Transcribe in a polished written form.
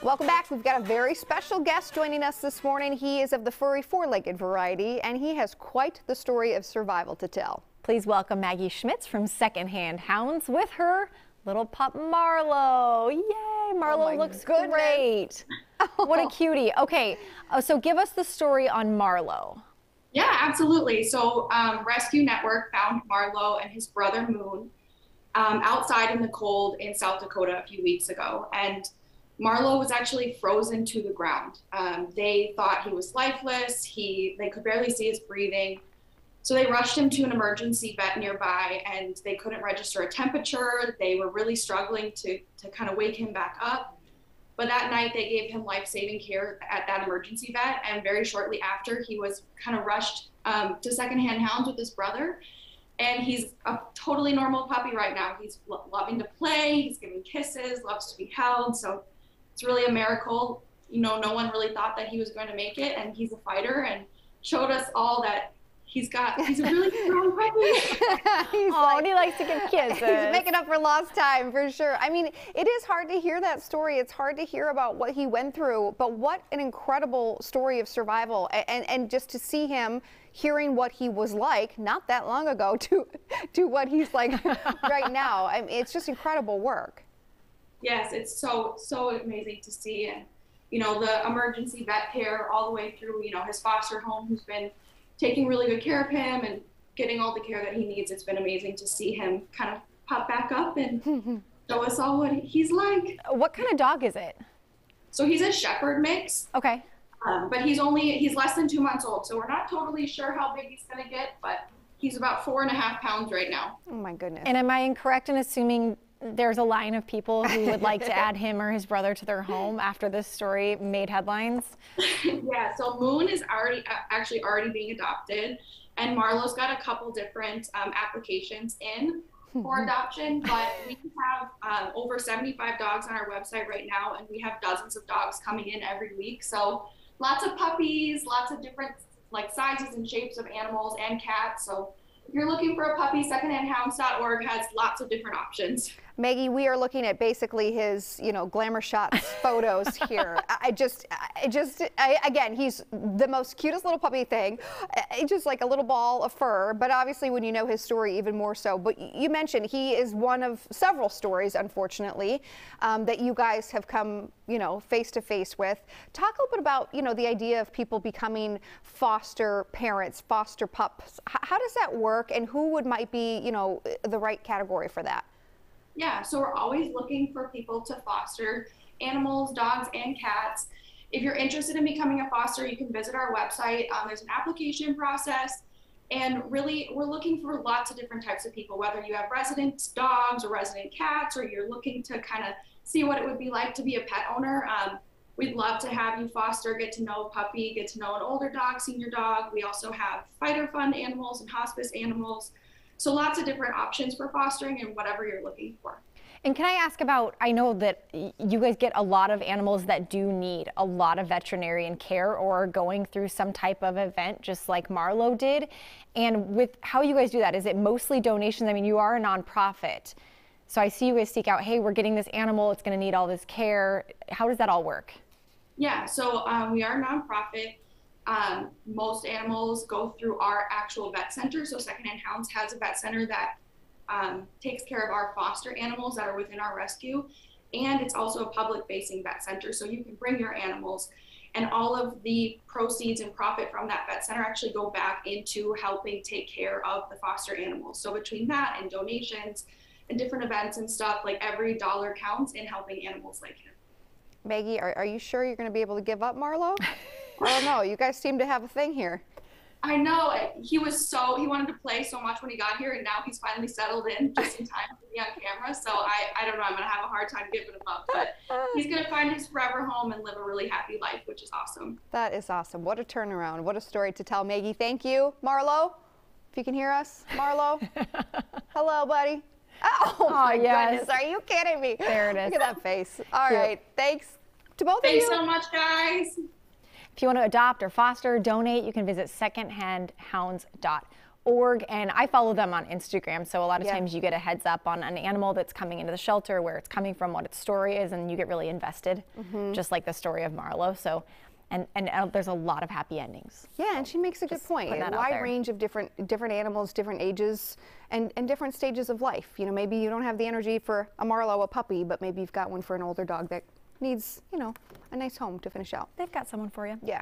Welcome back. We've got a very special guest joining us this morning. He is of the furry four-legged variety, and he has quite the story of survival to tell. Please welcome Maggie Schmitz from Secondhand Hounds with her little pup Marlowe. Yay! Marlowe looks great. What a cutie. Okay, so give us the story on Marlowe. Yeah, absolutely. So Rescue Network found Marlowe and his brother Moon outside in the cold in South Dakota a few weeks ago. And Marlowe was actually frozen to the ground. They thought he was lifeless. They could barely see his breathing. So they rushed him to an emergency vet nearby, and they couldn't register a temperature. They were really struggling to kind of wake him back up. But that night they gave him life-saving care at that emergency vet. And very shortly after, he was kind of rushed to Secondhand Hounds with his brother. And he's a totally normal puppy right now. He's loving to play. He's giving kisses, loves to be held. So it's really a miracle. You know, no one really thought that he was going to make it, and he's a fighter and showed us all that he's a really strong puppy. And he likes to give kisses. He's making up for lost time for sure. I mean, it is hard to hear that story. It's hard to hear about what he went through, but what an incredible story of survival, and just to see him hearing what he was like not that long ago to what he's like right now. I mean, it's just incredible work. Yes, it's so amazing to see. And, you know, the emergency vet care all the way through, you know, his foster home, who's been taking really good care of him and getting all the care that he needs. It's been amazing to see him kind of pop back up and show us all what he's like. What kind of dog is it? So he's a shepherd mix. Okay. But he's less than 2 months old. So we're not totally sure how big he's going to get, but he's about 4.5 pounds right now. Oh my goodness. And am I incorrect in assuming there's a line of people who would like to add him or his brother to their home after this story made headlines? Yeah, so Moon is actually already being adopted, and Marlowe's got a couple different applications in for adoption, but we have over 75 dogs on our website right now, and we have dozens of dogs coming in every week. So lots of puppies, lots of different like sizes and shapes of animals and cats. So if you're looking for a puppy, secondhandhounds.org has lots of different options. Maggie, we are looking at basically his, you know, glamour shots photos here. Again, he's the most cutest little puppy thing. Just like a little ball of fur, but obviously when you know his story, even more so. But you mentioned he is one of several stories, unfortunately, that you guys have come, you know, face to face with. Talk a little bit about, you know, the idea of people becoming foster parents, foster pups. How does that work, and who might be, you know, the right category for that? Yeah, so we're always looking for people to foster animals, dogs, and cats. If you're interested in becoming a foster, you can visit our website. There's an application process, and really we're looking for lots of different types of people, whether you have resident dogs or resident cats, or you're looking to kind of see what it would be like to be a pet owner. We'd love to have you foster, get to know a puppy, get to know an older dog, senior dog. We also have fighter fund animals and hospice animals. So lots of different options for fostering and whatever you're looking for. And can I ask about, I know that you guys get a lot of animals that do need a lot of veterinarian care or are going through some type of event just like Marlowe did. And with how you guys do that, is it mostly donations? I mean, you are a nonprofit. So I see you guys seek out, hey, we're getting this animal, it's going to need all this care. How does that all work? Yeah, so we are a nonprofit. Most animals go through our actual vet center. So Secondhand Hounds has a vet center that takes care of our foster animals that are within our rescue. And it's also a public facing vet center. So you can bring your animals, and all of the proceeds and profit from that vet center actually go back into helping take care of the foster animals. So between that and donations and different events and stuff, like every dollar counts in helping animals like him. Maggie, are you sure you're going to be able to give up Marlowe? Oh no, you guys seem to have a thing here. I know. He wanted to play so much when he got here, and now he's finally settled in just in time to be on camera. So I don't know, I'm going to have a hard time giving him up, but he's going to find his forever home and live a really happy life, which is awesome. That is awesome. What a turnaround. What a story to tell. Maggie, thank you. Marlowe, if you can hear us, Marlowe. Hello, buddy. Oh my goodness, are you kidding me? There it is. Look at that face. All right, thanks to both of you. Thanks so much, guys. If you want to adopt or foster, donate, you can visit secondhandhounds.org. org, and I follow them on Instagram, so a lot of times you get a heads up on an animal that's coming into the shelter, where it's coming from, what its story is, and you get really invested, just like the story of Marlowe. So, and there's a lot of happy endings. Yeah, and she makes a good point. A wide range of different animals, different ages, and different stages of life. You know, maybe you don't have the energy for a Marlowe, a puppy, but maybe you've got one for an older dog that needs, you know, a nice home to finish out. They've got someone for you. Yeah.